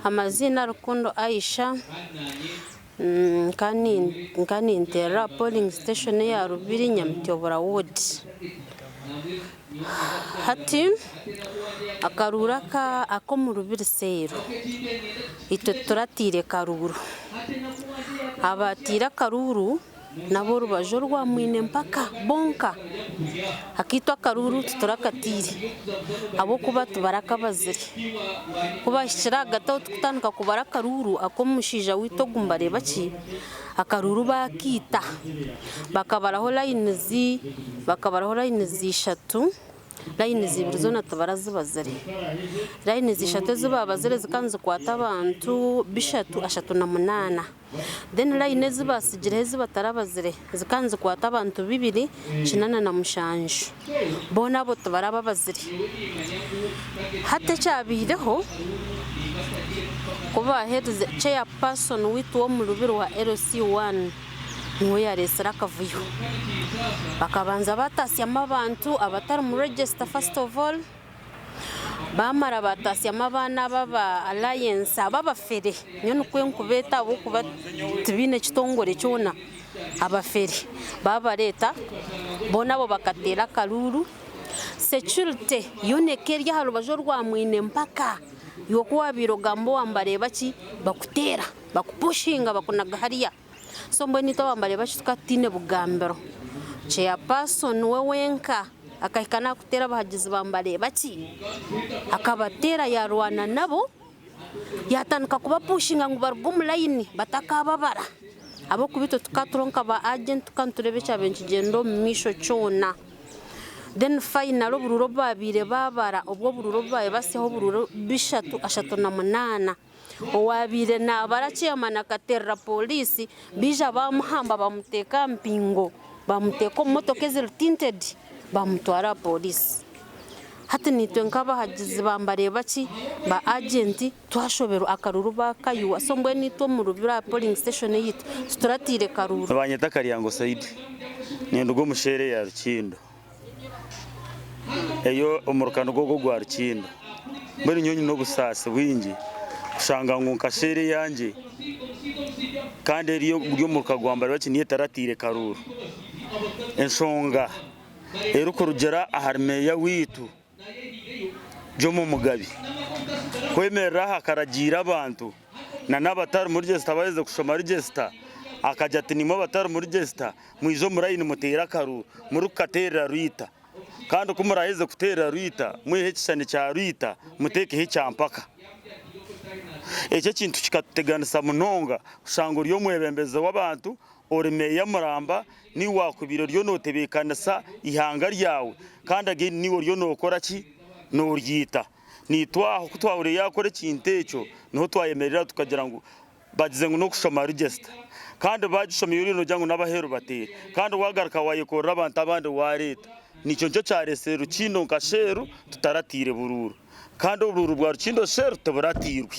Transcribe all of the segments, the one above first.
Amazina Rukundo Aisha nkanintera polling station ya Rubiri Nyamutobora Ward. Hati akarura ka ako mu Rubiri sero ito turatire karuru abatira karuru nabo rubajo rwa mwine mpaka bonka akitwa karuru tuturakatire abo kuba tubaraka bazire kuba shira gato tukutanuka kubara karuru akomushija wito Mbareebaki akaruru bakita bakabaraho line zishatu line zibiri zona tubarazi bazire line zishatu zibabazire zikanze kwata abantu bishatu ashatu na munana then line zibasigire zibatarabazire zikanze kwata abantu bibiri kinana na mushanju bona bo tubaraba bazire hate cyabireho kuba head chairperson witwa mu Rubiri wa LC1 niwe yaresera kavuyo bakabanza batasyama abantu abatari mu register first of all bamara batasyama abana baba alliance abafere nyo nukwe nkubeta abo kuba tibine kitongore cyona abafere baba leta bona bo bakatera karuru security yunekerya harubajo rwa mwine mpaka yokuwa birogambo Mbareebaki bakutera bakupushinga bakunaga hariya so mboni to Mbareebaki tukatine bugambero chairperson wewenka akahikana kutera bahagizi Mbareebaki akabatera yarwana nabo yatanuka kubapushinga ngo barugum line batakababara abo kubito tukaturonka ba agent kanturebe cyabenshi gendo misho cyona then final bururo babire babara ubwo bururo baye baseho bururo bishatu ashatu na munana owabire nabara chairman akaterra police bija bamuhamba bamuteka mpingo bamuteko motoke ziri tinted bamutwara police hati nitwe nkaba hagize Mbareebaki ba agent twashobero akaruru bakayuwa sombwe nitwe mu Rubira polling station yitu turatire karuru abanyeta kariyango Saidi nendugo mushere ya Rukindo eyo umurukano gogo gwa Rukindo muri nyonyi no busase wingi ushanga ngunka shere yanje kandi eriyo buryo muruka gwa Mbareebaki niye taratire karuru ensonga eruko rugera aharme ya witu jomo mugabi kwemera hakaragira abantu na nabatari muri register baze kushoma register akajya tinimo batari muri register mwizo murayini mutera karuru murukatera ruita kandi kumuraheze kutera ruita mwihekishane cya ruita muteke he cyampaka ecyo kintu kikateganisa munonga ushanga uriyo mwebembeze w'abantu oreme ya Muramba ni wakubiro ryo notebekanasa ihanga ryawe kandi ageni ni uriyo nokora ki no ryita nitwaho kutwawure yakore kintecho no twayemerera tukagira ngo bagize ngo no kushoma register kandi bagishomye uri no jango n'abahero batera kandi wagaruka wayikora abantu abandi wa leta nicyo cyo cyarese Rukindo nkasheru tutaratire bururu kandi ubururu bwa Rukindo sheru tuburatirwe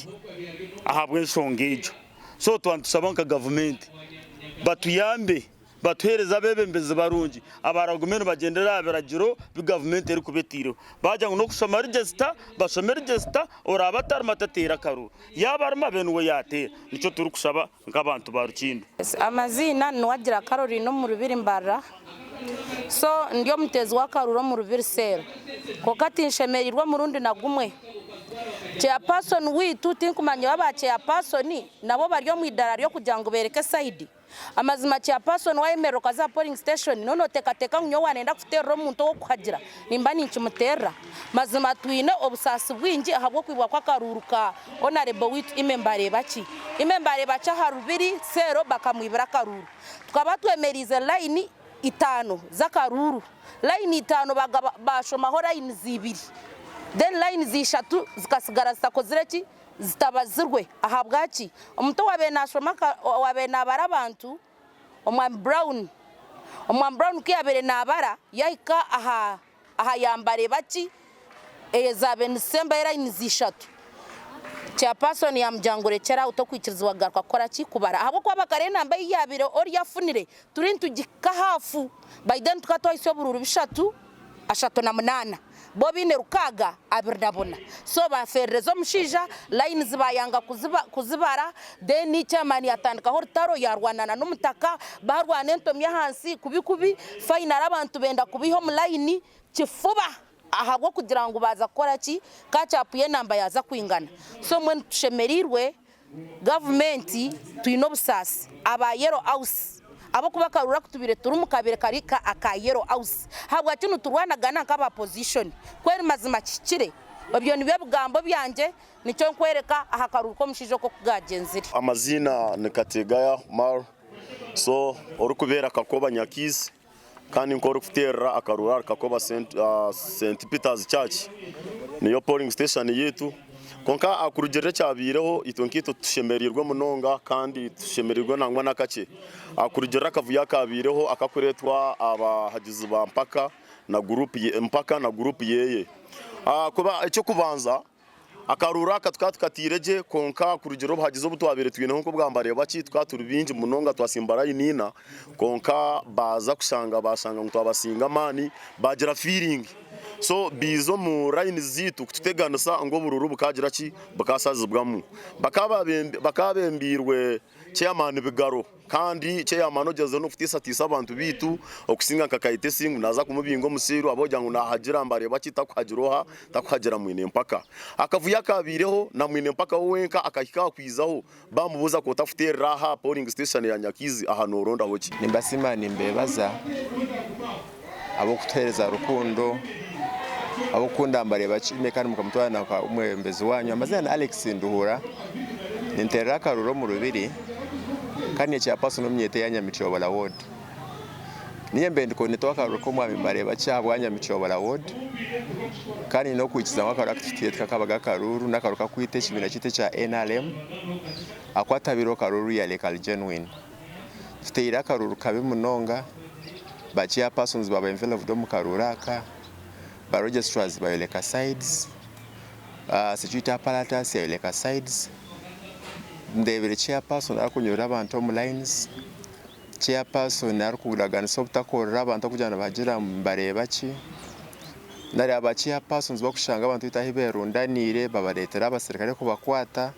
ahabwe nsongejo so twantusaba nka government batuyambe batuhereza bebembeze barungi abaragumene bagendera abaragiro bi government eri kubetiro baja ngo no kushoma register bashome register ora abatari matatera karu yabaruma benu we yate nicyo turi kushaba nk'abantu ba Rukindo amazina nwagira Karori no mu Rubiri mbara so ndiyo mutezi wa karuro mu Rubiri sero kokati nshemerirwa mu rundi nagumwe chairperson witu tinkumanye baba chairperson nabo baryo mu idara ryo kugira ngo bereke side amazima chairperson wa emero kaza polling station nono tekateka nyo wanenda kutera omuntu wo kuhagira nimba ninkimutera mazima twine obusasi bwingi ahabwo kwibwa kwa karuruka honorable witu Mbareebaki ha Rubiri sero bakamwibira karuru tukaba twemerize line itano zakaruru line itano bashomaho line zibiri then line zishatu zikasigara zitakozireki zitabazirwe ahabwaki omuntu wabe nabara abantu omwami brown kiyabere nabara yahika aha Mbareebaki ezabe December line zishatu chairperson ya mjangore cyera utokwikirizwa garuka kora kikubara abo kwa bakare nambaye yabire ori yafunire turi ntugika hafu by then tukatwa iso bururu bishatu ashatu na munana bo bine rukaga abirnabona so baferezo mushija line zibayanga kuzibara then chairman yatandika hortaro yarwanana n'umutaka barwane entomya hansi kubikubi final abantu benda kubiho mu line kifuba ahabwo kugira ngo baza gukora ki kacapuye namba yaza kwingana so mwe tushemerirwe government tuyino busasi aba yellow house abo kuba karura kutubire turi mu kabere karika aka yellow house habwa kintu turwanaga nk'aba position kweri mazima kikire babyo nibe bugambo byanje nicyo nkwereka aha karuruko mushije ko kugagenzira amazina ni Kategaya Mar so uri kubera Kakoba Nyakizi kandi nkora kutera akarura Kakoba St Peter's Church niyo polling station yetu konka akurugere cyabireho itonkito tushemerirwe munonga kandi tushemerirwe nangwa nakace akurugera kavuya kabireho akakuretwa abahagizi ba mpaka na group yeye kuba icyo kubanza akarura katwatireje konka kurugero bahagize ubutwabire twine nko Mbareebaki twaturubinje munonga twasimbara inina konka baza kushanga basanga ngo twabasinga mani bagira feeling so bizo mu line zitu kuteganisa ngo bururu bukagira ki bakasazibwamu bakabembirwe chairman bigaro kandi chairman ogeze no kutisa abantu bitu okusinga kakayite singu naza kumubingo musiru abojya ngo nahagira Mbareebaki takuhagiroha takuhagira mwine mpaka akavuya kabireho na mwine mpaka wenka akahika kwizaho bamubuza ko tafutera raha polling station ya Nyakizi ahantu ronda hoki Nimbasimana Mbebaza abo kutereza rukundo abo kunda Mbareebaki mekani mukamutwana kwa umwembezi wanyu amazina Alex Nduhura nintera karuro mu rubiri kandi cya personal myete ya Nyamichobora ward niye mbendiko nitwaka ko mwami Mbareebaki abo Nyamichobora ward kandi no kwikiza mwaka activity kakabaga karuru nakaruka kwite kibina kite cha NRM akwatabiro karuru ya legal genuine fiteira karuru kabe munonga bachia persons baba envelope do mukaruraka ba registrars ba eleka sides security apparatus ya eleka sides ndebere chairperson akunyura abantu mu lines chairperson arukuguragana sobutakorera abantu kujana bagira Mbareebaki nari aba chairpersons bakushanga abantu itahiberundanire babaretera abasirikare ko bakwata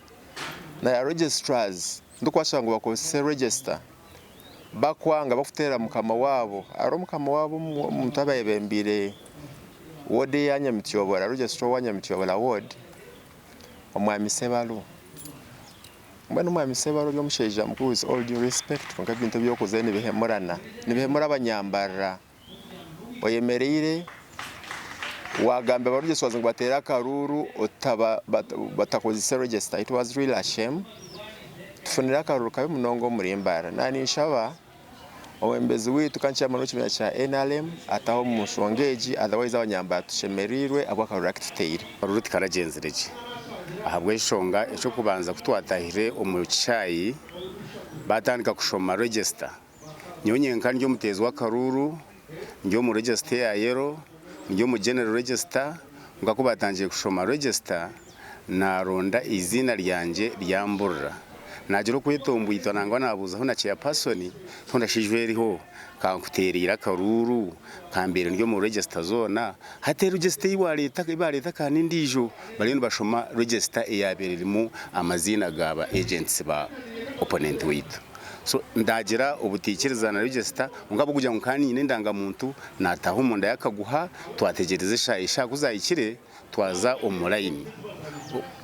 na registrars ndukwashanga bakose register bakwanga bakutera mukama wabo aro mukama wabo mutabaye bembire wode ya Nyamichobora registrar wa Nyamichobora ward omwami Sebalo mbona umwami Sebalo byo musheja mukuru with all due respect konka bintu byo kuzene bihemura abanyambara boyemereye wagambe barugezwa ngo batera karuru otaba batakoze register. It was really a shame tufunira karuru kabe munongo murimbara nani shaba Owembezi witu kancha mano chimya cha NRM ataho mushongeji otherwise abanyamba tushemerirwe abo karuru activate karuru tikaragenzereje ahabwe ishonga echo kubanza kutwatahire umucayi batandika kushoma register nyonyenka ndyo mutezi wa karuru ndyo mu register ya yero ndyo mu general register ngako batangiye kushoma register na ronda izina ryanje ryamburra najiro kwitombuita nangwa nabuza hona chairperson ndashijweriho kankuterira karuru kambere ndyo mu register zona hate register ibareta kandi ndijo barino bashoma register eyabererimo amazina gaba agents ba opponent witu so ndagira ubutikirizana register ngabo kujya nkani n'indanga muntu nataho munda yakaguha twategereze isha kuzayikire twaza omulaini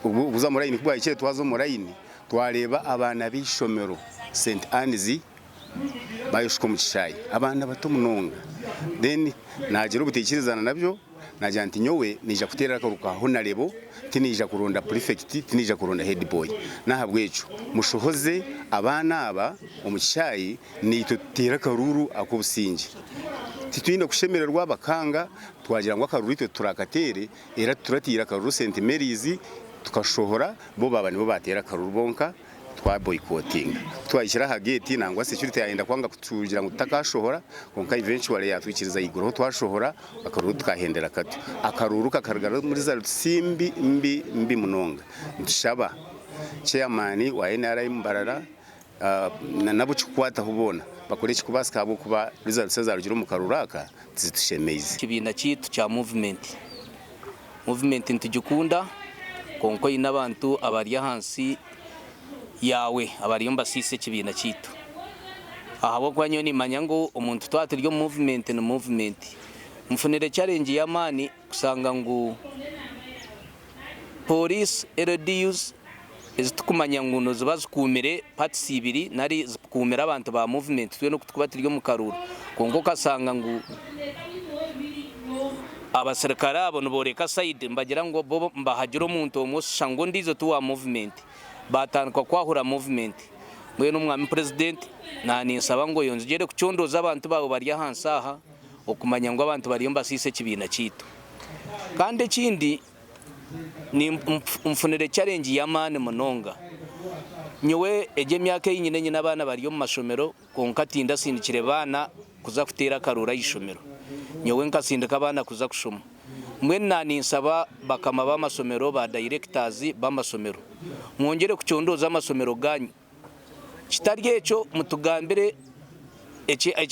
ubuza omulaini kuba ikire twaza omulaini twareba abana bishomero St Anne's bayushko mu kishayi abana bato munonga then nagira ubutikirizana nabyo najya nti nyowe nija kutera karuka honarebo tinija kuronda prefect tinija kuronda head boy nahabwecho mushohoze abana aba omukishayi ni tutera karuru akubusinge titwine kushemererwa bakanga twagira ngo akaruru twe turakatere era turatira karuru St Mary's tukashohora bo baba nibo batera karuru bonka twa boycotting twayishira hageti nangwa security yaenda kwanga kutugira ngo takashohora konka eventually yatwikiriza igoro twashohora akaruru tukahendera kati akaruru kakaragara muri za simbi mbi munonga ntushaba chairman wa NRM Mbarara nabo chikwata hubona bakoresha kubasika kuba results zarugira mu karuraka zitushemeze kibina kitu cha movement movement ntugikunda konko ina abantu abari hansi yawe abari mbasise kibina kitu ahabo kwanyo ni manyango umuntu twate ryo movement na movement mfunire challenge ya mani kusanga ngo police irregularities ezitukumanya nguno zibazikumire parts ibiri nari zikumira abantu ba movement twe no kutukubatira ryo mu karuru kongo kasanga ngo abasirikare abo nuboreka side mbagira ngo bo mbahagiro umuntu omusha ngo ndizo tuwa movement batanka kwahura movement mwe n'umwami president nani nsaba ngo yonzigere kucondoza abantu babo bari hansi aha okumanya ngo abantu bari mbasise kibina kitu kandi kindi ni mfunire challenge ya mane munonga nyowe eje myaka yinyine nyine abana bari mu mashomero konkatinda sindikire bana kuza kutera karura yishomero nyowe nkasindika abana kuza kushoma mwe nani nsaba bakama b'amasomero ba directors b'amasomero mwongere kucondoza amasomero ganyu kitari eco mutugambire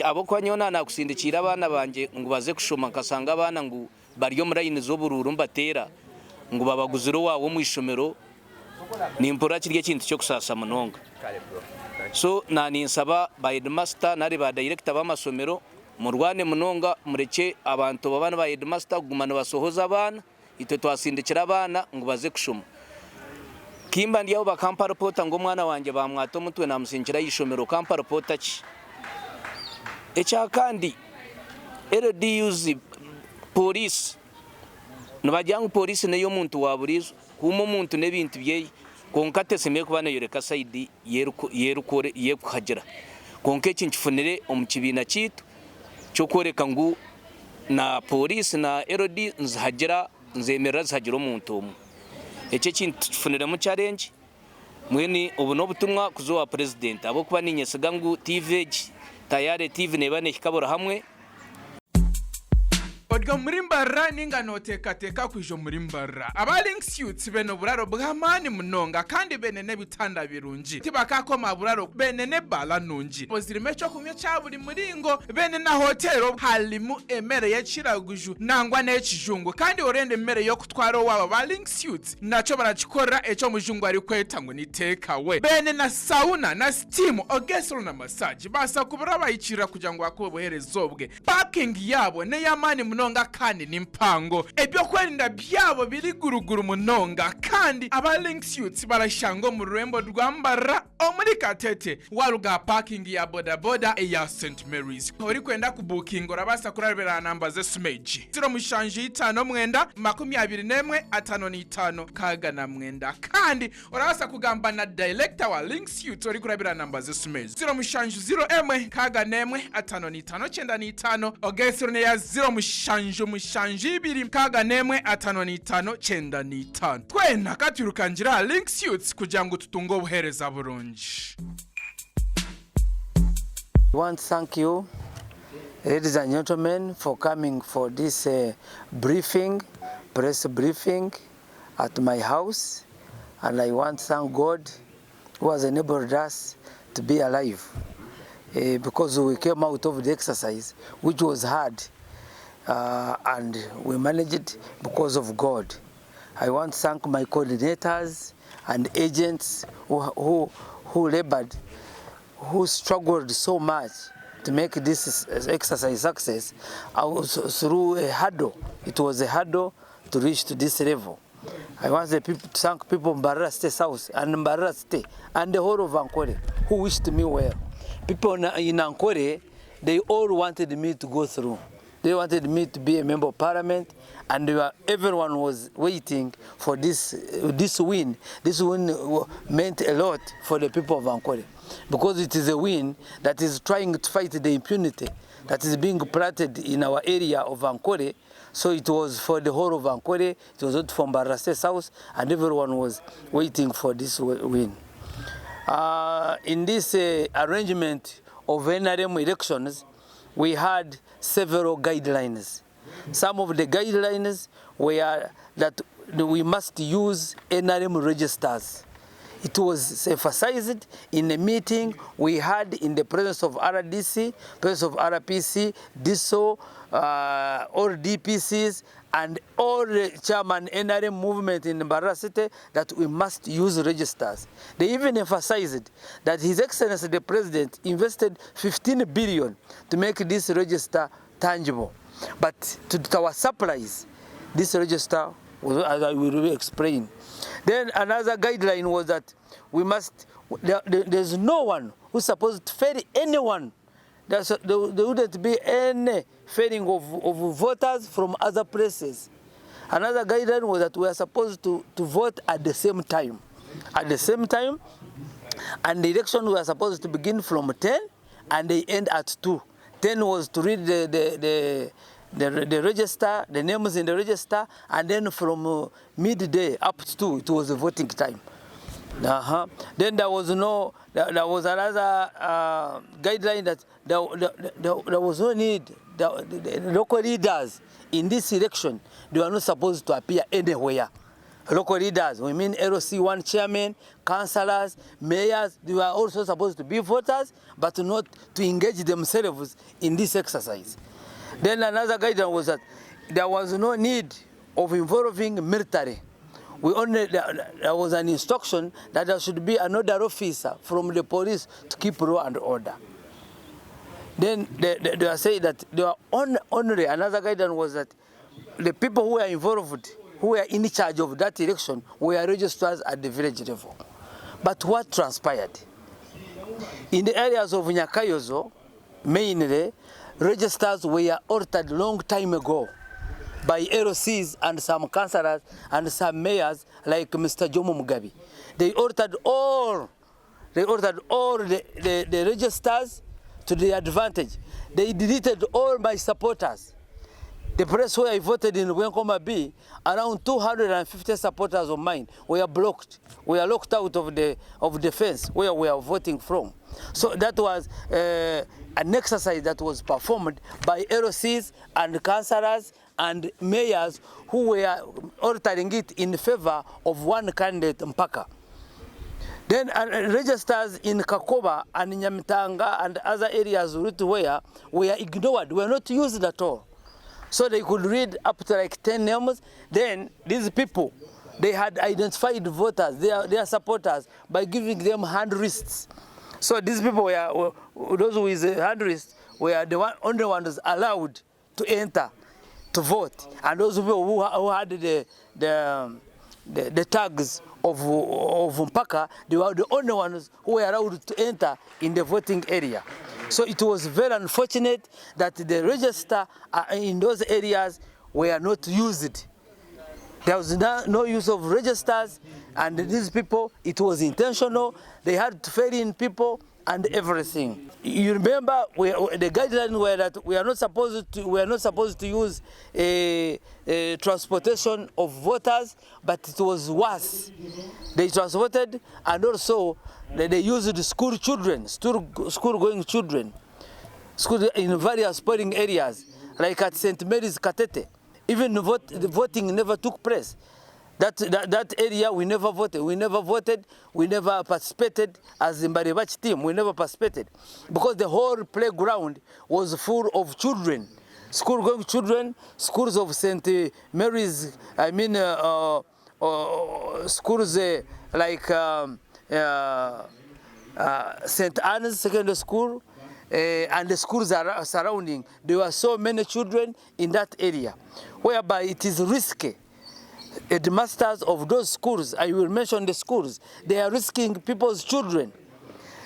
abo kwanyona nakusindikira abana banje ngo baze kushoma nkasanga abana ngo bariyo muri ine zo bururu mbatera ngo babaguziro wawo mu ishomero nimpora kirye kintu cyo kusasa munonga so nani nsaba ba headmaster nari ba director b'amasomero murwane munonga mureke abantu babana ba headmaster gumana basohoza abana ito twasindikira abana ngo baze kushoma kimba ndiyo ba kampa reporter ngo mwana wanje bamwato mutwe namusinkira yishomero kampa reporter ki echa kandi RDUZ police nabajyangu police neyo muntu waburizo kumo muntu nebintu bye konkate seme kubana yoreka side yerukore yekuhagera konke kinchifunire omukibina kitu cyo koreka ngo na police na RD nzahagera nzemera zahagera omuntu omu ece kinchifunire mu challenge mweni ubu no butumwa kuzowa president abo kuba ninyesiga ngo TV tayare TV nebane kikabora hamwe Odgo murimbarra ninga notekateka kwijo murimbarra abalinks youths beno buraro bwamani munonga kandi benene bitanda birungi tibakakoma buraro benene bala nungi bozirimecho kumye cyaburi muringo bene na hotelo halimu emere yakiraguju nangwa n'ekijungu kandi orende emere yo kutwara waba balinks youths naco barakikora eco mujungu ari kweta ngo niteka we bene na sauna na steam ogesro na massage basa kubura bayikira kugira ngo akoboherezobwe parking yabo ne yamani munonga kandi nimpango ebyo kwerinda byabo biri guruguru munonga kandi aba links youths barashango mu rurembo rwambara omuri Katete waruga parking ya boda boda ya St Mary's ori kwenda ku booking orabasa kurabera namba ze smage 0 kaga na mwenda kandi orabasa kugamba na director wa links youths ori kurabera namba ze smage 0 kaga nemwe 5 ogesro ne ya 0 ibiri kaga nemwe 5 twena katirukangira links youths kugira ngo tutungo buhereza burungi. I want to thank you, ladies and gentlemen, for coming for this press briefing at my house, and I want to thank God who has enabled us to be alive because we came out of the exercise which was hard. And we managed it because of God. I want to thank my coordinators and agents who labored, who struggled so much to make this exercise success through a hurdle. It was a hurdle to reach to this level. I want to thank people in Mbarara State South and Mbarara State and the whole of Ankole who wished me well. People in Ankole, they all wanted me to go through. They wanted me to be a member of parliament, and everyone was waiting for this win. This win meant a lot for the people of Ankole, because it is a win that is trying to fight the impunity that is being planted in our area of Ankole. So it was for the whole of Ankole, it was not from Mbarara State South, and everyone was waiting for this win. In this arrangement of NRM elections, we had several guidelines. Some of the guidelines were that we must use NRM registers. It was emphasized in a meeting we had in the presence of RDC, presence of RPC, DISO, all DPCs, and all the chairman NRM movement in Mbarara City that we must use registers. They even emphasized that His Excellency the President invested 15 billion to make this register tangible. But to our surprise, this register was, as I will explain. Then another guideline was that we must, there's no one who's supposed to ferry anyone. There wouldn't be any ferrying of voters from other places. Another guideline was that we are supposed to vote at the same time. At the same time, and the election were supposed to begin from 10 and they end at 2. 10 was to read the register, the names in the register, and then from midday up to 2, it was the voting time. Then there was no, there was another guideline that there was no need. The local leaders in this election, they were not supposed to appear anywhere. Local leaders, we mean LC1 chairman, councillors, mayors, they were also supposed to be voters, but not to engage themselves in this exercise. Then another guideline was that there was no need of involving military. There was an instruction that there should be another officer from the police to keep law and order. Then they are saying that there were only another guideline was that the people who were involved, who were in charge of that election, were registrars at the village level. But what transpired? In the areas of Nyakayozo, mainly, registers were altered long time ago by LCs and some councillors and some mayors like Mr. Jomo Mugabe. They altered all the registers to their advantage. They deleted all my supporters. The place where I voted in Wenkoma B, around 250 supporters of mine were blocked. We are locked out of the fence where we are voting from. So that was an exercise that was performed by LCs and councillors and mayors who were altering it in favor of one candidate, Mpaka. Then registers in Kakoba and Nyamitanga and other areas were ignored, were not used at all. So they could read up to like 10 names. Then these people, they had identified voters, their supporters, by giving them hand wrists. So these people were, those with hand wrists, were the only ones allowed to enter, to vote. And those people who had the tags of Mpaka, they were the only ones who were allowed to enter in the voting area. So it was very unfortunate that the register in those areas were not used. There was no use of registers, and these people, it was intentional. They had to ferry in people and everything. You remember, the guidelines were that we are not supposed to use transportation of voters, but it was worse. They transported, and also they used school children, school-going children, school in various polling areas, like at St. Mary's Katete. Even the voting never took place. That area we never voted. We never participated as the Mbareebaki team. We never participated because the whole playground was full of children, school-going children, schools of St. Mary's, schools like St. Anne's Secondary School, and the schools are surrounding. There were so many children in that area, whereby it is risky. The masters of those schools, I will mention the schools, they are risking people's children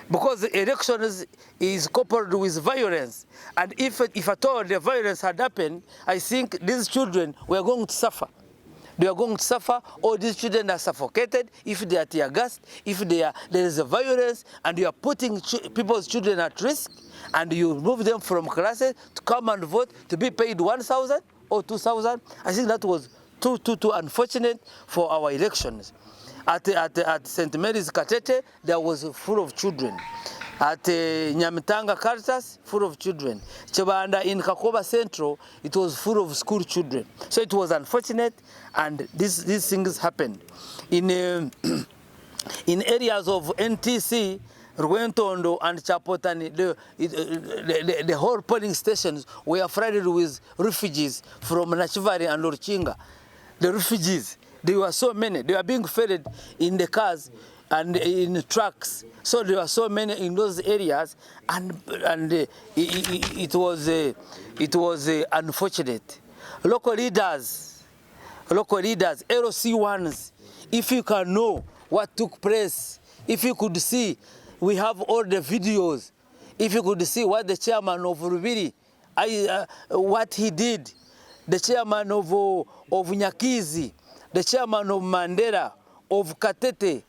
because the elections is coupled with violence. And if at all the violence had happened, I think these children were going to suffer. They are going to suffer, or these children are suffocated if they are tear gassed, if there is a violence, and you are putting people's children at risk, and you move them from classes to come and vote to be paid 1,000 or 2,000. I think that was too unfortunate for our elections. At St. Mary's Katete, there was full of children. At Nyamitanga Caritas, full of children. Chebanda in Kakoba Central, it was full of school children. So it was unfortunate, and these things happened. In areas of NTC, Rwentondo and Chapotani, the whole polling stations were flooded with refugees from Nachivari and Lorchinga. The refugees, there were so many. They were being fed in the cars and in trucks. So there were so many in those areas, and it was unfortunate. Local leaders, LC1s, if you can know what took place, if you could see, we have all the videos. If you could see what the chairman of Rubiri, what he did, the chairman of Nyakizi, the chairman of Mandera, of Katete,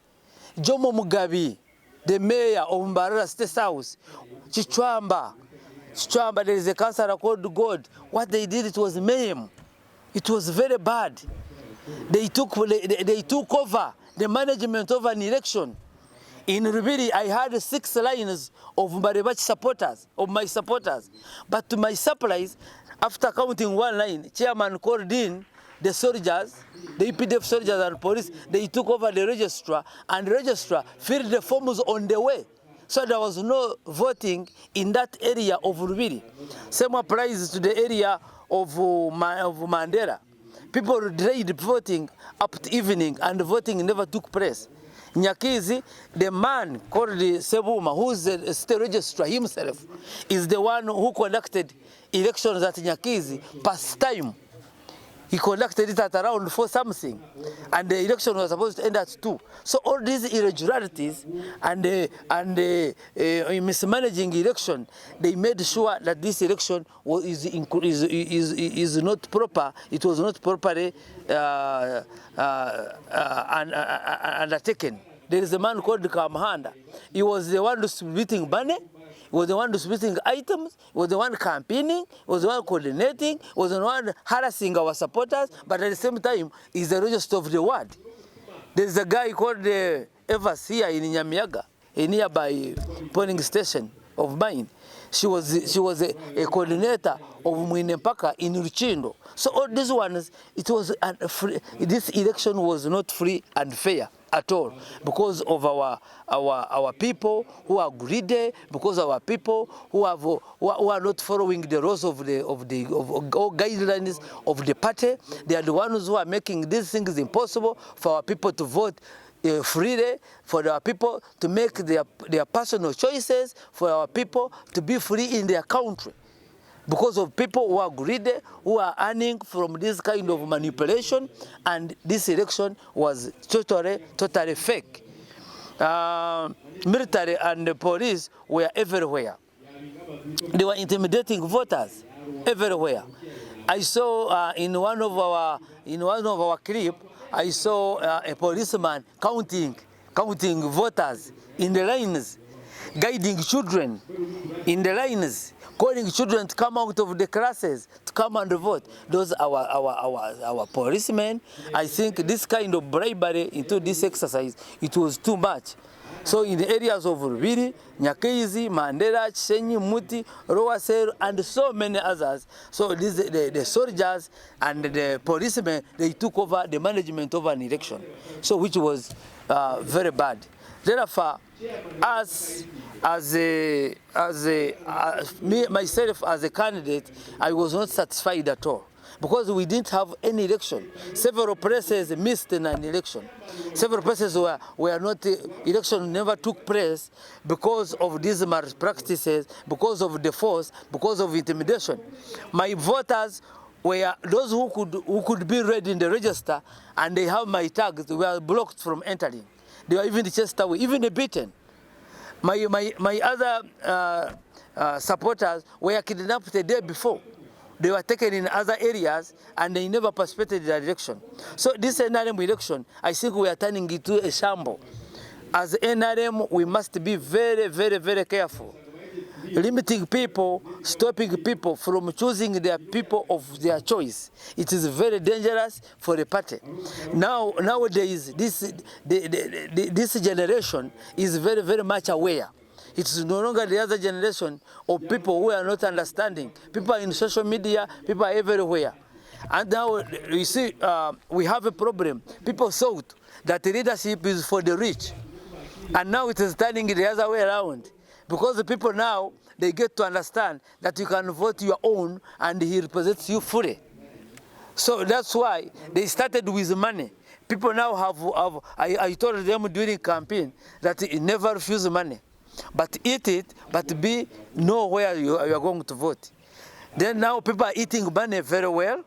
Jomo Mugabe, the mayor of Mbarara State House, Chichwamba, there is a councillor called God. What they did, it was mayhem. It was very bad. They took over the management of an election. In Rubiri, I had 6 lines of Mbareebaki supporters, of my supporters. But to my surprise, after counting 1 line, chairman called in the soldiers, the EPDF soldiers and police. They took over the registrar, and the registrar filled the forms on the way. So there was no voting in that area of Rubiri. Same applies to the area of Mandera. People delayed voting up to evening, and the voting never took place. Nyakizi, the man called Sebuma, who is the state registrar himself, is the one who conducted elections at Nyakizi past time. He conducted it at around 4 something, and the election was supposed to end at 2. So all these irregularities and mismanaging election, they made sure that this election is not proper. It was not properly undertaken. There is a man called Kamhanda. He was the one distributing money. He was the one distributing items, he was the one campaigning, he was the one coordinating, he was the one harassing our supporters, but at the same time, he's the registrar of the ward. There's a guy called Evas here in Nyamiyaga, a nearby polling station of mine. She was a coordinator of Mwinempaka in Ruchindo. So all these ones, this election was not free and fair at all, because of our people who are greedy, because of our people who are not following the rules of guidelines of the party. They are the ones who are making these things impossible for our people to vote freely, for our people to make their personal choices, for our people to be free in their country. Because of people who are greedy, who are earning from this kind of manipulation, and this election was totally fake. Military and the police were everywhere. They were intimidating voters everywhere. I saw in one of our clips, I saw a policeman counting voters in the lines, guiding children in the lines, calling children to come out of the classes to come and vote. Those are our policemen. I think this kind of bribery into this exercise, it was too much. So in the areas of Rubiri, Nyakizi, Mandera, Chenyi, Muti, Rowasero, and so many others, so the soldiers and the policemen, they took over the management of an election, so which was very bad. Therefore, myself as a candidate, I was not satisfied at all, because we didn't have any election. Several places missed an election. Several places were not, election never took place because of these malpractices, because of the force, because of intimidation. My voters were those who could be read in the register, and they have my tags, were blocked from entering. They were even chased away, even beaten. My other supporters were kidnapped the day before. They were taken in other areas, and they never participated in the election. So this NRM election, I think we are turning it to a shamble. As NRM, we must be very, very, very careful. Limiting people, stopping people from choosing their people of their choice. It is very dangerous for the party. Nowadays, this generation is very, very much aware. It is no longer the other generation of people who are not understanding. People are in social media, people are everywhere. And now you see, we have a problem. People thought that the leadership is for the rich. And now it is turning the other way around. Because the people now, they get to understand that you can vote your own and he represents you fully. So that's why they started with money. People now I told them during campaign that you never refuse money. But eat it, but know where you are going to vote. Then now people are eating money very well.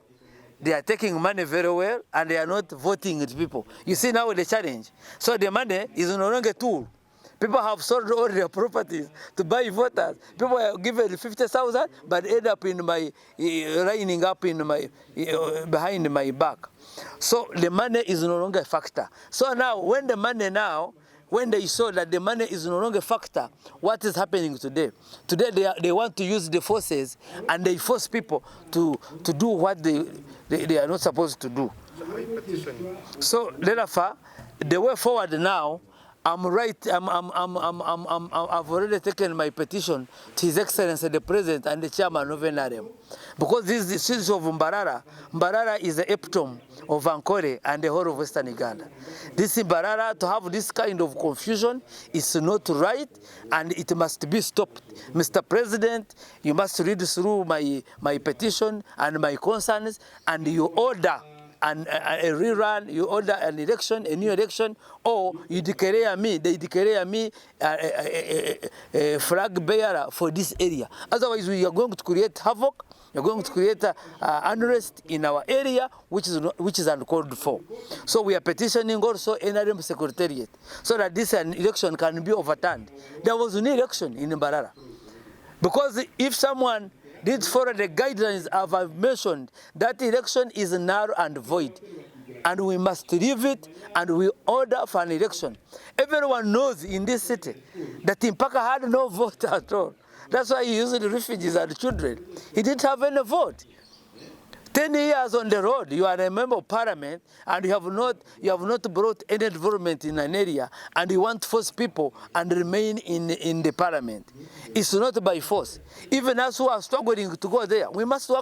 They are taking money very well, and they are not voting with people. You see now the challenge. So the money is no longer a tool. People have sold all their properties to buy voters. People are given 50,000, but end up in my lining up in my behind my back. So the money is no longer a factor. So now, when they saw that the money is no longer a factor, what is happening today? Today they want to use the forces, and they force people to do what they are not supposed to do. So therefore, the way forward now, I've already taken my petition to His Excellency the President and the Chairman of NRM. Because this is the city of Mbarara. Mbarara is the epitome of Ankole and the whole of Western Uganda. This Mbarara, to have this kind of confusion is not right, and it must be stopped. Mr. President, you must read through my petition and my concerns, and you order and a rerun, you order an election, a new election, or you declare me, they declare me a flag bearer for this area. Otherwise, we are going to create havoc. You're going to create unrest in our area, which is uncalled for. So we are petitioning also NRM Secretariat so that this election can be overturned. There was no election in Mbarara. Because if someone did follow the guidelines I've mentioned, that election is null and void. And we must leave it, and we order for an election. Everyone knows in this city that Mpaka had no vote at all. That's why he used the refugees and children. He didn't have any vote. 10 years on the road, you are a member of parliament, and you have not brought any development in an area, and you want to force people and remain in the parliament. It's not by force. Even us who are struggling to go there, we must work